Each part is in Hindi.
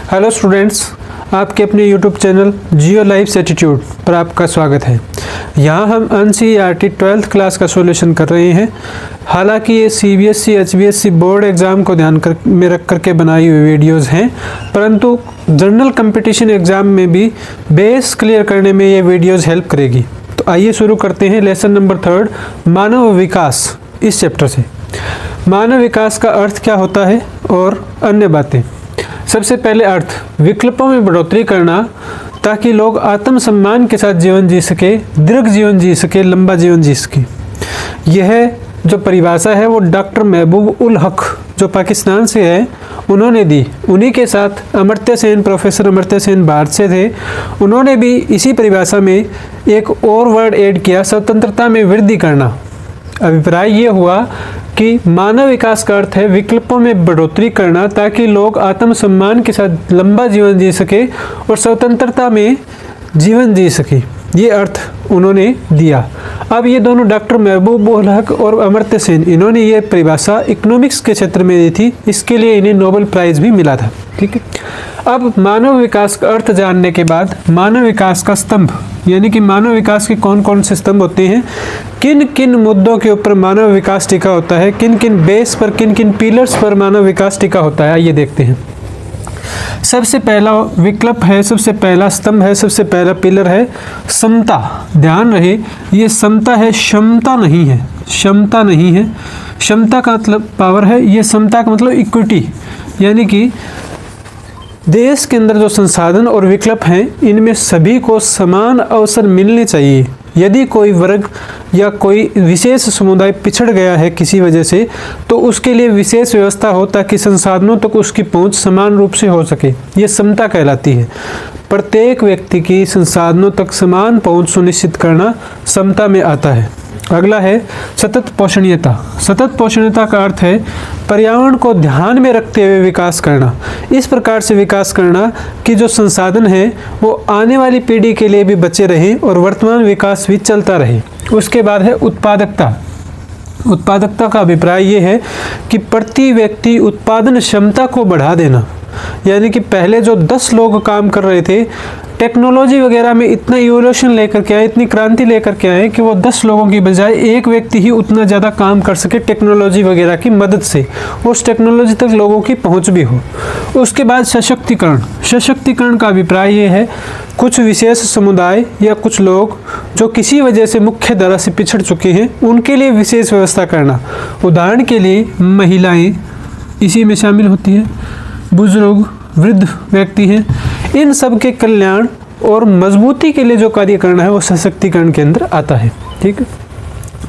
हेलो स्टूडेंट्स, आपके अपने यूट्यूब चैनल जियो लाइफ एटीट्यूड पर आपका स्वागत है। यहाँ हम NCERT 12th क्लास का सॉल्यूशन कर रहे हैं। हालांकि ये CBSE HBSE बोर्ड एग्ज़ाम को ध्यान में रख करके बनाई हुई वीडियोज़ हैं, परंतु जनरल कंपटीशन एग्ज़ाम में भी बेस क्लियर करने में ये वीडियोज़ हेल्प करेगी। तो आइए शुरू करते हैं लेसन नंबर 3, मानव विकास, इस चैप्टर से। मानव विकास का अर्थ क्या होता है और अन्य बातें। सबसे पहले अर्थ, विकल्पों में बढ़ोतरी करना ताकि लोग आत्मसम्मान के साथ जीवन जी सके, दीर्घ जीवन जी सके, लंबा जीवन जी सके। यह जो परिभाषा है वो डॉक्टर महबूब उल हक जो पाकिस्तान से है उन्होंने दी। उन्हीं के साथ अमर्त्य सेन, प्रोफेसर अमर्त्य सेन भारत से थे, उन्होंने भी इसी परिभाषा में एक और वर्ड ऐड किया, स्वतंत्रता में वृद्धि करना। अभिप्राय ये हुआ कि मानव विकास का अर्थ है विकल्पों में बढ़ोतरी करना ताकि लोग आत्मसम्मान के साथ लंबा जीवन जी सके और स्वतंत्रता में जीवन जी सके। ये अर्थ उन्होंने दिया। अब ये दोनों डॉक्टर महबूब उल हक और अमर्त्य सेन, इन्होंने ये परिभाषा इकोनॉमिक्स के क्षेत्र में दी थी, इसके लिए इन्हें नोबेल प्राइज़ भी मिला था। ठीक है, अब मानव विकास का अर्थ जानने के बाद मानव विकास का स्तंभ, यानी कि मानव विकास के कौन कौन से स्तंभ होते हैं, किन किन मुद्दों के ऊपर मानव विकास टिका होता है, किन किन बेस पर, किन किन पिलर्स पर मानव विकास टिका होता है, आइए देखते हैं। सबसे पहला विकल्प है, सबसे पहला स्तंभ है, सबसे पहला पिलर है समता। ध्यान रहे, ये समता है, क्षमता नहीं है, क्षमता नहीं है। क्षमता का मतलब पावर है, ये समता का मतलब इक्विटी, यानी कि देश के अंदर जो संसाधन और विकल्प हैं इनमें सभी को समान अवसर मिलने चाहिए। यदि कोई वर्ग या कोई विशेष समुदाय पिछड़ गया है किसी वजह से, तो उसके लिए विशेष व्यवस्था हो ताकि संसाधनों तक उसकी पहुंच समान रूप से हो सके। ये समता कहलाती है। प्रत्येक व्यक्ति की संसाधनों तक समान पहुंच सुनिश्चित करना समता में आता है। अगला है सतत पोषणीयता। सतत पोषणीयता का अर्थ है पर्यावरण को ध्यान में रखते हुए विकास करना। इस प्रकार से विकास करना कि जो संसाधन है वो आने वाली पीढ़ी के लिए भी बचे रहें और वर्तमान विकास भी चलता रहे। उसके बाद है उत्पादकता। उत्पादकता का अभिप्राय ये है कि प्रति व्यक्ति उत्पादन क्षमता को बढ़ा देना, यानी कि पहले जो 10 लोग काम कर रहे थे, टेक्नोलॉजी वगैरह में इतना इवोल्यूशन लेकर के आए, इतनी क्रांति लेकर के आए कि वो 10 लोगों की बजाय एक व्यक्ति ही उतना ज़्यादा काम कर सके टेक्नोलॉजी वगैरह की मदद से, उस टेक्नोलॉजी तक लोगों की पहुंच भी हो। उसके बाद सशक्तिकरण। सशक्तिकरण का अभिप्राय ये है कुछ विशेष समुदाय या कुछ लोग जो किसी वजह से मुख्य धारा से पिछड़ चुके हैं उनके लिए विशेष व्यवस्था करना। उदाहरण के लिए महिलाएँ इसी में शामिल होती हैं, बुजुर्ग, वृद्ध व्यक्ति हैं, इन सब के कल्याण और मजबूती के लिए जो कार्य करना है वो सशक्तिकरण के अंदर आता है। ठीक है,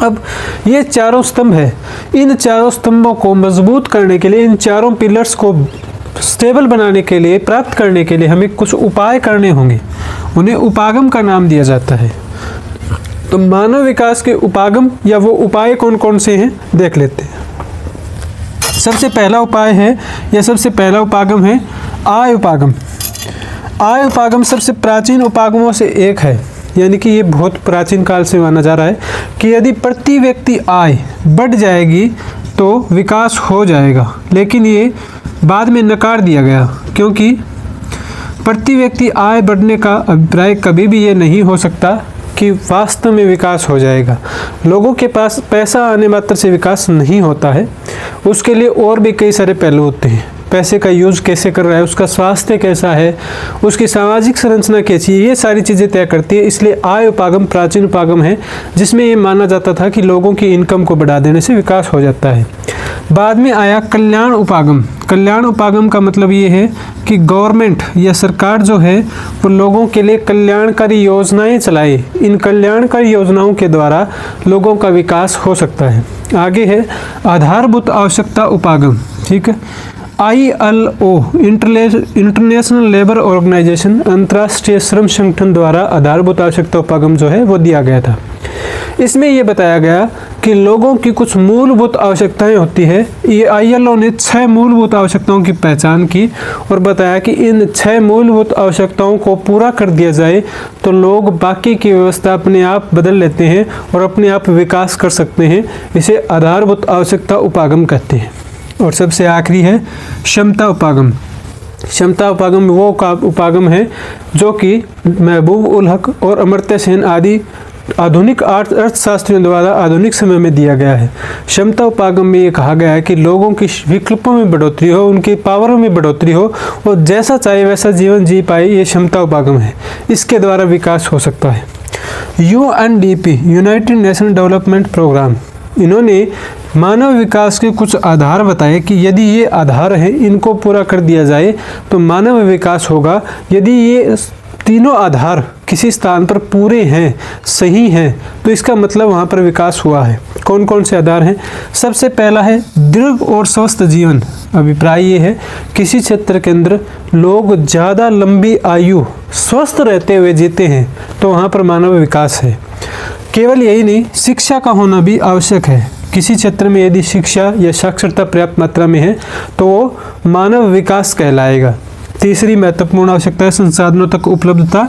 अब ये चारों स्तंभ है, इन चारों स्तंभों को मजबूत करने के लिए, इन चारों पिलर्स को स्टेबल बनाने के लिए, प्राप्त करने के लिए हमें कुछ उपाय करने होंगे। उन्हें उपागम का नाम दिया जाता है। तो मानव विकास के उपागम या वो उपाय कौन कौन से हैं देख लेते हैं। सबसे पहला उपाय है या सबसे पहला उपागम है आय उपागम। आय उपागम सबसे प्राचीन उपागमों से एक है, यानी कि ये बहुत प्राचीन काल से माना जा रहा है कि यदि प्रति व्यक्ति आय बढ़ जाएगी तो विकास हो जाएगा। लेकिन ये बाद में नकार दिया गया, क्योंकि प्रति व्यक्ति आय बढ़ने का अभिप्राय कभी भी ये नहीं हो सकता कि वास्तव में विकास हो जाएगा। लोगों के पास पैसा आने मात्र से विकास नहीं होता है, उसके लिए और भी कई सारे पहलू होते हैं। पैसे का यूज़ कैसे कर रहा है, उसका स्वास्थ्य कैसा है, उसकी सामाजिक संरचना कैसी है, ये सारी चीज़ें तय करती है। इसलिए आय उपागम प्राचीन उपागम है जिसमें ये माना जाता था कि लोगों की इनकम को बढ़ा देने से विकास हो जाता है। बाद में आया कल्याण उपागम। कल्याण उपागम का मतलब ये है कि गवर्नमेंट या सरकार जो है वो लोगों के लिए कल्याणकारी योजनाएं चलाए। इन कल्याणकारी योजनाओं के द्वारा लोगों का विकास हो सकता है। आगे है आधारभूत आवश्यकता उपागम। ठीक है, ILO इंटरनेशनल लेबर ऑर्गेनाइजेशन, अंतर्राष्ट्रीय श्रम संगठन द्वारा आधारभूत आवश्यकता उपागम जो है वो दिया गया था। इसमें ये बताया गया कि लोगों की कुछ मूलभूत आवश्यकताएं होती है। ये ILO ने 6 मूलभूत आवश्यकताओं की पहचान की और बताया कि इन 6 मूलभूत आवश्यकताओं को पूरा कर दिया जाए तो लोग बाकी की व्यवस्था अपने आप बदल लेते हैं और अपने आप विकास कर सकते हैं। इसे आधारभूत आवश्यकता उपागम कहते हैं। और सबसे आखिरी है क्षमता उपागम। क्षमता उपागम वो उपागम है जो कि महबूब उल हक और अमर्त्य सेन आदि आधुनिक अर्थशास्त्रियों द्वारा आधुनिक समय में दिया गया है। क्षमता उपागम में ये कहा गया है कि लोगों की विकल्पों में बढ़ोतरी हो, उनकी पावरों में बढ़ोतरी हो और जैसा चाहे वैसा जीवन जी पाए, ये क्षमता उपागम है। इसके द्वारा विकास हो सकता है। UNDP united nation development programme, इन्होंने मानव विकास के कुछ आधार बताए कि यदि ये आधार हैं, इनको पूरा कर दिया जाए तो मानव विकास होगा। यदि ये तीनों आधार किसी स्थान पर पूरे हैं, सही हैं, तो इसका मतलब वहाँ पर विकास हुआ है। कौन कौन से आधार हैं? सबसे पहला है दृढ़ और स्वस्थ जीवन। अभिप्राय ये है किसी क्षेत्र के अंदर लोग ज़्यादा लंबी आयु स्वस्थ रहते हुए जीते हैं तो वहाँ पर मानव विकास है। केवल यही नहीं, शिक्षा का होना भी आवश्यक है। किसी क्षेत्र में यदि शिक्षा या साक्षरता पर्याप्त मात्रा में है तो वो मानव विकास कहलाएगा। तीसरी महत्वपूर्ण आवश्यकता है संसाधनों तक उपलब्धता।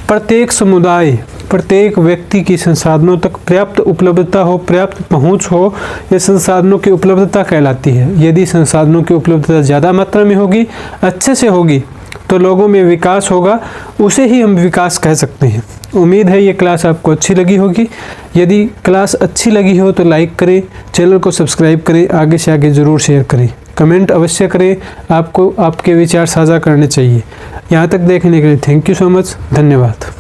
प्रत्येक समुदाय, प्रत्येक व्यक्ति की संसाधनों तक पर्याप्त उपलब्धता हो, पर्याप्त पहुंच हो, ये संसाधनों की उपलब्धता कहलाती है। यदि संसाधनों की उपलब्धता ज़्यादा मात्रा में होगी, अच्छे से होगी, तो लोगों में विकास होगा, उसे ही हम विकास कह सकते हैं। उम्मीद है ये क्लास आपको अच्छी लगी होगी। यदि क्लास अच्छी लगी हो तो लाइक करें, चैनल को सब्सक्राइब करें, आगे से आगे ज़रूर शेयर करें, कमेंट अवश्य करें। आपको आपके विचार साझा करने चाहिए। यहाँ तक देखने के लिए थैंक यू सो मच, धन्यवाद।